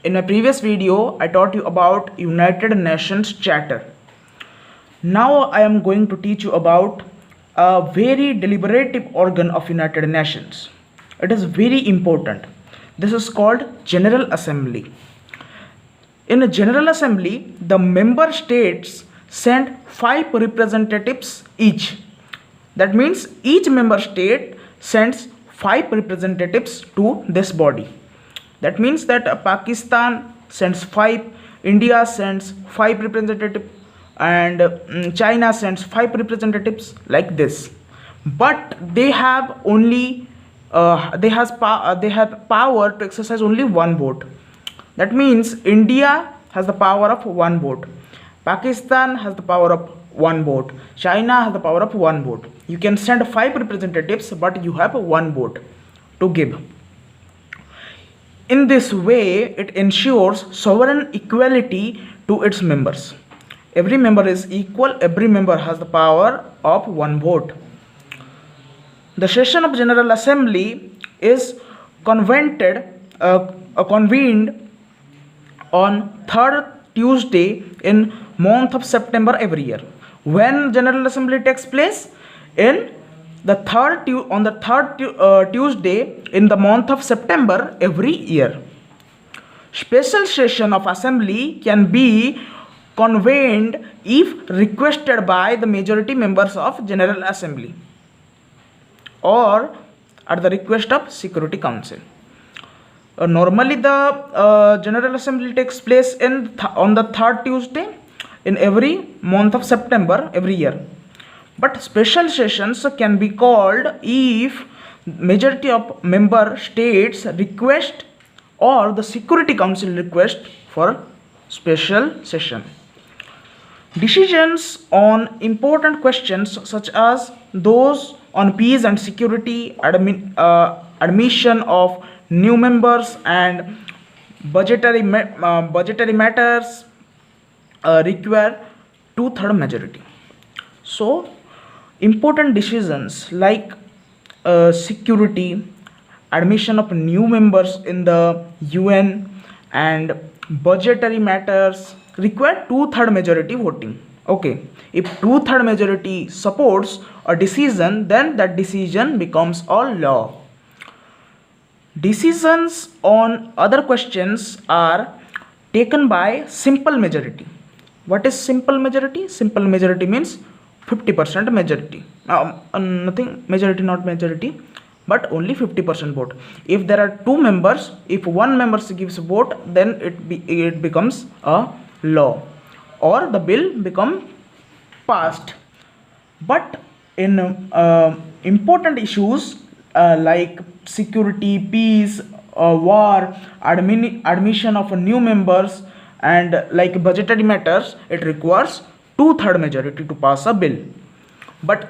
In my previous video, I taught you about United Nations Charter. Now I am going to teach you about a very deliberative organ of United Nations. It is very important. This is called General Assembly. In a General Assembly, the member states send 5 representatives each. That means each member state sends 5 representatives to this body. That means that Pakistan sends 5, India sends 5 representatives, and China sends 5 representatives, like this. But they have only they have power to exercise only one vote. That means India has the power of one vote, Pakistan has the power of one vote, China has the power of one vote. You can send 5 representatives, but you have one vote to give. In this way, it ensures sovereign equality to its members. Every member is equal, every member has the power of one vote. The session of General Assembly is convened on third Tuesday in month of September every year. When General Assembly takes place? In the third Tuesday in the month of September every year. Special session of assembly can be convened if requested by the majority members of General Assembly or at the request of Security Council. Normally the General Assembly takes place on the third Tuesday in every month of September every year. But special sessions can be called if majority of member states request or the Security Council request for special session. Decisions on important questions such as those on peace and security, admission of new members, and budgetary matters require 2/3 majority. So important decisions like security, admission of new members in the UN, and budgetary matters require 2/3 majority voting. Okay, if 2/3 majority supports a decision, then that decision becomes a law. Decisions on other questions are taken by simple majority. What is simple majority? Simple majority means 50% majority. Nothing majority, not majority, but only 50% vote. If there are 2 members, if one member gives a vote, then it becomes a law or the bill become passed. But in important issues like security, peace, war, admission of new members, and like budgetary matters, it requires 2/3 majority to pass a bill. But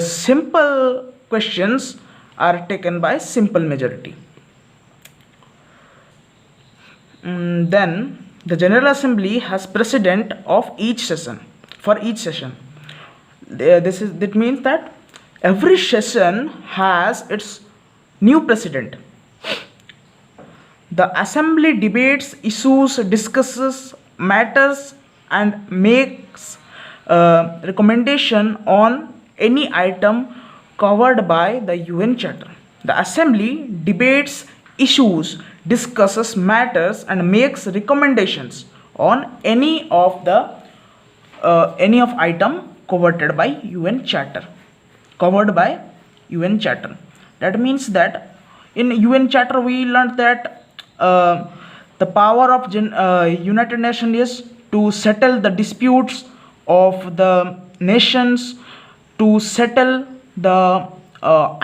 simple questions are taken by simple majority. Then the General Assembly has president of each session. For each session, that means that every session has its new president. The assembly debates issues, discusses matters, and makes recommendation on any item covered by the UN Charter. The assembly debates issues, discusses matters, and makes recommendations on any of item covered by UN Charter. That means that in UN Charter we learned that the power of United Nations is to settle the disputes of the nations, to settle the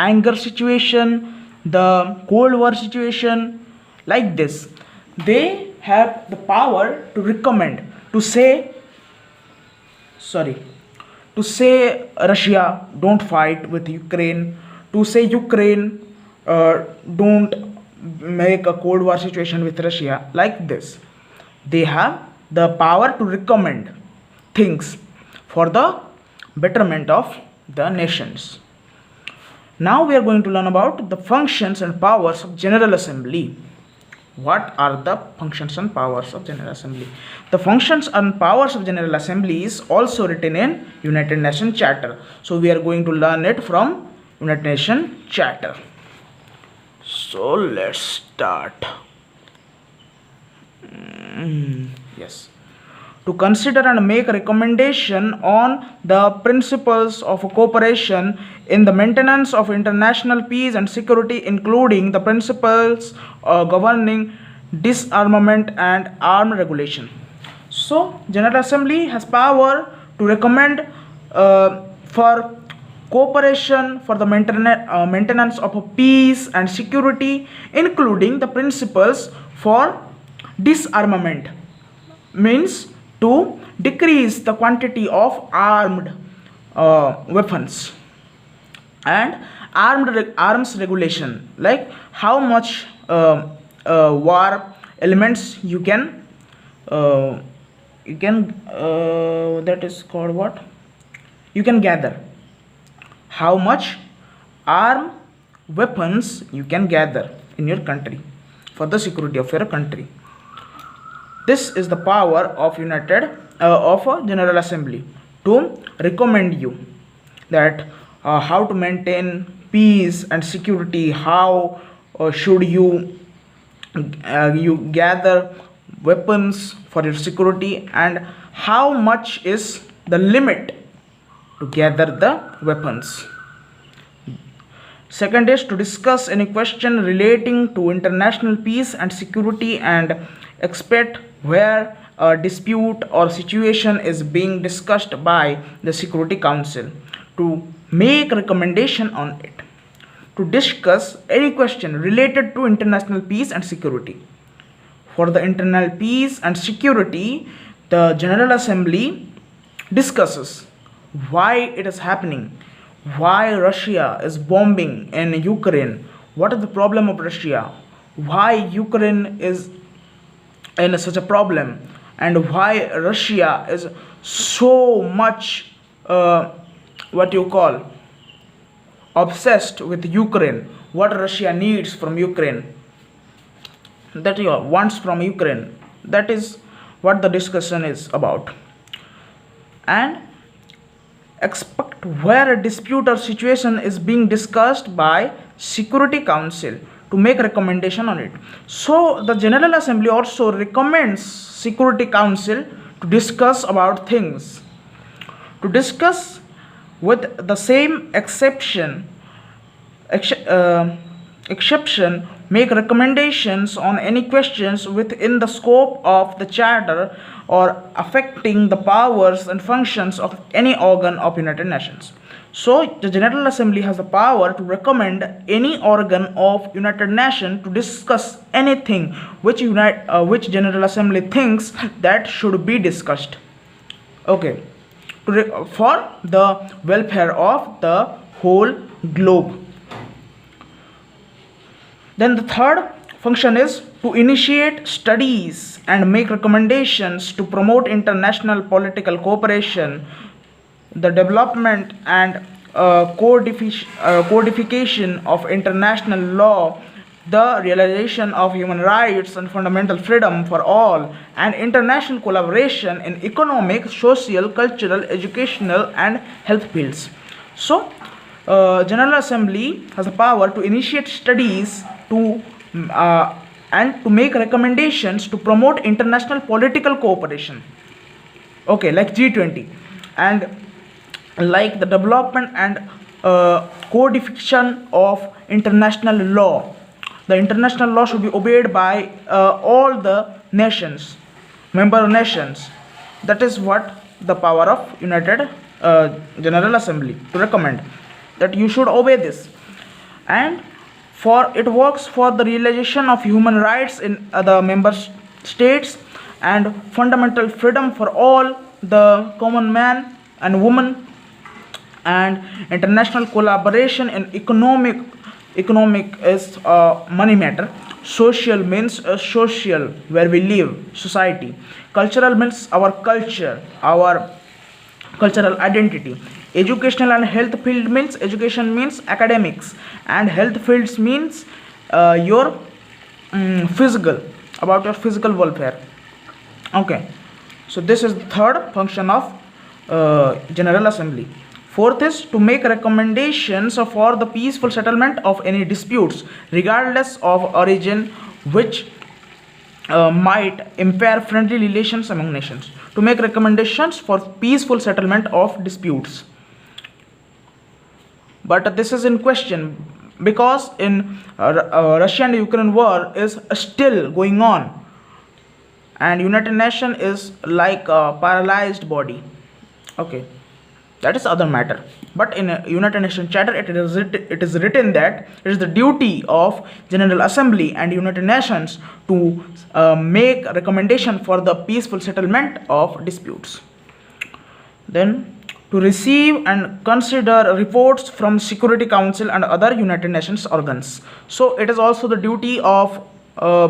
anger situation, the Cold War situation, like this. They have the power to recommend, to say Russia don't fight with Ukraine, to say Ukraine don't make a Cold War situation with Russia, like this. They have the power to recommend things for the betterment of the nations. Now we are going to learn about the functions and powers of General Assembly. What are the functions and powers of General Assembly? The functions and powers of General Assembly is also written in United Nations Charter. So we are going to learn it from United Nations Charter. So let's start. Yes. To consider and make a recommendation on the principles of cooperation in the maintenance of international peace and security, including the principles governing disarmament and arms regulation. So, General Assembly has power to recommend for cooperation for the maintenance of peace and security, including the principles for disarmament, means to decrease the quantity of armed weapons, and arms regulation, like how much war elements that is called what, you can gather, how much armed weapons you can gather in your country for the security of your country. This is the power of General Assembly, to recommend you that how to maintain peace and security, how should you gather weapons for your security, and how much is the limit to gather the weapons. Second is to discuss any question relating to international peace and security and expect where a dispute or situation is being discussed by the Security Council, to make recommendation on it, to discuss any question related to international peace and security. For the internal peace and security, the General Assembly discusses why it is happening, why Russia is bombing in Ukraine, what is the problem of Russia, why Ukraine is in such a problem, and why Russia is so much obsessed with Ukraine, what Russia needs from Ukraine, that wants from Ukraine. That is what the discussion is about. And expect where a dispute or situation is being discussed by Security Council, to make recommendation on it. So the General Assembly also recommends Security Council to discuss about things, to discuss with the same exception, make recommendations on any questions within the scope of the Charter or affecting the powers and functions of any organ of United Nations. So the General Assembly has the power to recommend any organ of United Nations to discuss anything which General Assembly thinks that should be discussed. Okay, for the welfare of the whole globe. Then the third function is to initiate studies and make recommendations to promote international political cooperation, the development and codification of international law, the realization of human rights and fundamental freedom for all, and international collaboration in economic, social, cultural, educational, and health fields. So, General Assembly has the power to initiate studies and to make recommendations to promote international political cooperation. Okay, like G20, and like the development and codification of international law. The international law should be obeyed by all the nations, member nations. That is what the power of United General Assembly, to recommend that you should obey this. And for it works for the realization of human rights in the member states and fundamental freedom for all the common man and woman, and international collaboration in economic is money matter, social means social, where we live, society, cultural means our culture, our cultural identity, educational and health field means education means academics, and health fields means your physical, about your physical welfare. Okay, so this is the third function of General Assembly. Fourth is to make recommendations for the peaceful settlement of any disputes, regardless of origin, which might impair friendly relations among nations. To make recommendations for peaceful settlement of disputes. But this is in question because in Russia and Ukraine war is still going on, and United Nations is like a paralyzed body. Okay, that is other matter. But in a United Nations Charter, it is written that it is the duty of General Assembly and United Nations to make recommendation for the peaceful settlement of disputes. Then to receive and consider reports from Security Council and other United Nations organs. So it is also the duty of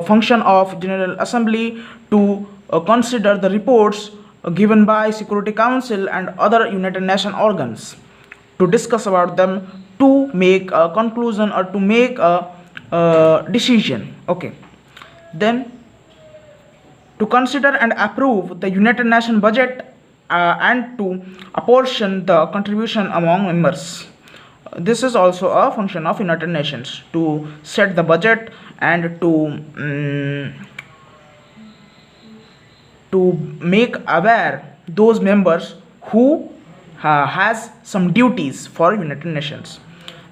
function of General Assembly to consider the reports given by Security Council and other United Nations organs, to discuss about them, to make a conclusion or to make a decision. Okay, then to consider and approve the United Nations budget and to apportion the contribution among members. This is also a function of United Nations, to set the budget and to make aware those members who has some duties for United Nations.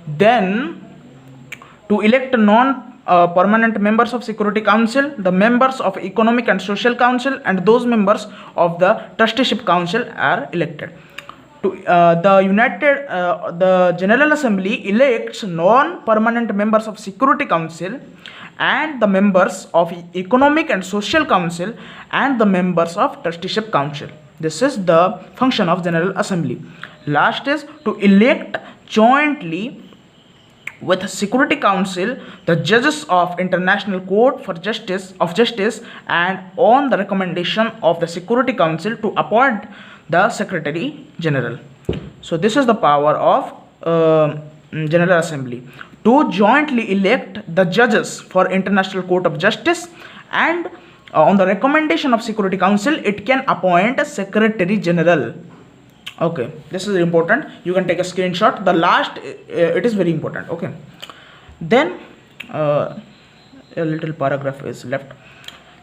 Then to elect non-permanent members of Security Council, the members of Economic and Social Council, and those members of the Trusteeship Council are elected. The General Assembly elects non-permanent members of Security Council and the members of Economic and Social Council and the members of Trusteeship Council. This is the function of General Assembly. Last is to elect jointly with Security Council the judges of International Court for Justice and on the recommendation of the Security Council to appoint the Secretary General. So this is the power of General Assembly, to jointly elect the judges for International Court of Justice, and on the recommendation of Security Council it can appoint a Secretary General. Okay, this is important, you can take a screenshot. The last it is very important. Okay, then a little paragraph is left.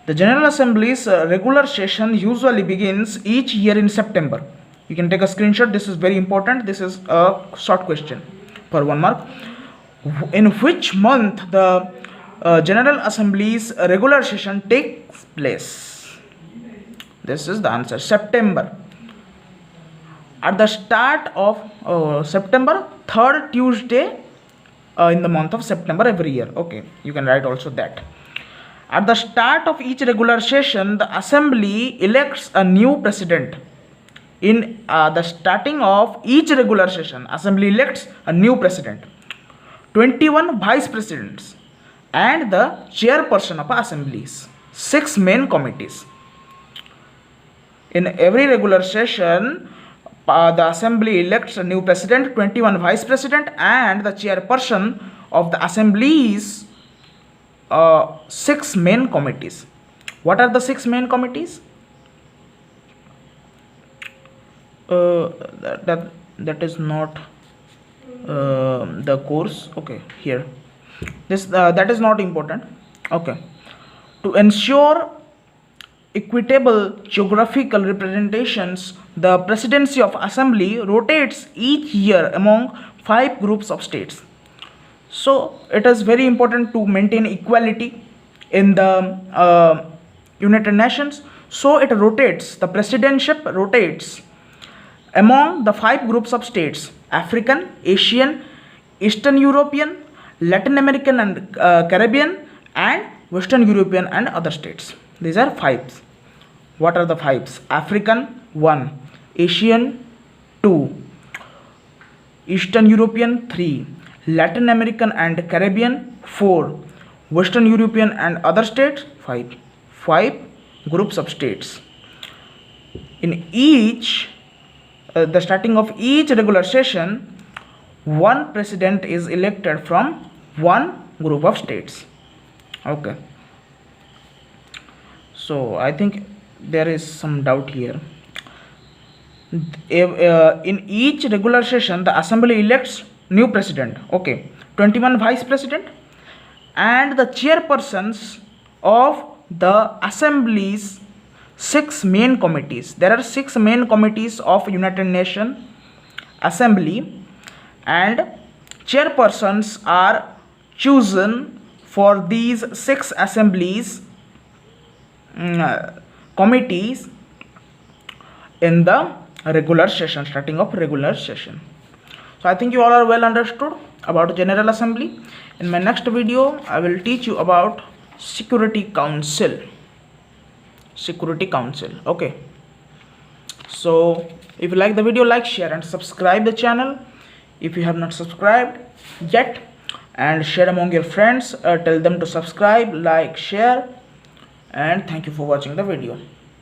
The General Assembly's regular session usually begins each year in September. You can take a screenshot, this is very important. This is a short question for 1 mark. In which month the General Assembly's regular session takes place? This is the answer, September. At the start of September, third Tuesday in the month of September every year. Okay, you can write also that. At the start of each regular session, the Assembly elects a new president. In the starting of each regular session, Assembly elects a new president, 21 vice presidents, and the chairperson of assemblies, 6 main committees. In every regular session, the Assembly elects a new president, 21 vice president, and the chairperson of the assemblies, 6 main committees. What are the 6 main committees? That is not the course. Okay, here this that is not important. Okay, to ensure equitable geographical representations, the presidency of Assembly rotates each year among 5 groups of states. So it is very important to maintain equality in the United Nations. So it rotates, the presidentship rotates among the 5 groups of states: African, Asian, Eastern European, Latin American and Caribbean, and Western European and other states. These are 5s. What are the 5s? African 1, Asian 2, Eastern European 3, Latin American and Caribbean 4, Western European and other states 5. 5 groups of states. In each the starting of each regular session, 1 president is elected from 1 group of states. Okay. So I think there is some doubt here. In each regular session, the assembly elects new president, okay, 21 vice president, and the chairpersons of the assembly's 6 main committees. There are 6 main committees of United Nations Assembly, and chairpersons are chosen for these 6 assemblies committees in the regular session, starting of regular session. So I think you all are well understood about General Assembly. In my next video, I will teach you about Security Council. Security Council. Okay. So if you like the video, like, share, and subscribe the channel if you have not subscribed yet, and share among your friends. Tell them to subscribe, like, share, and thank you for watching the video.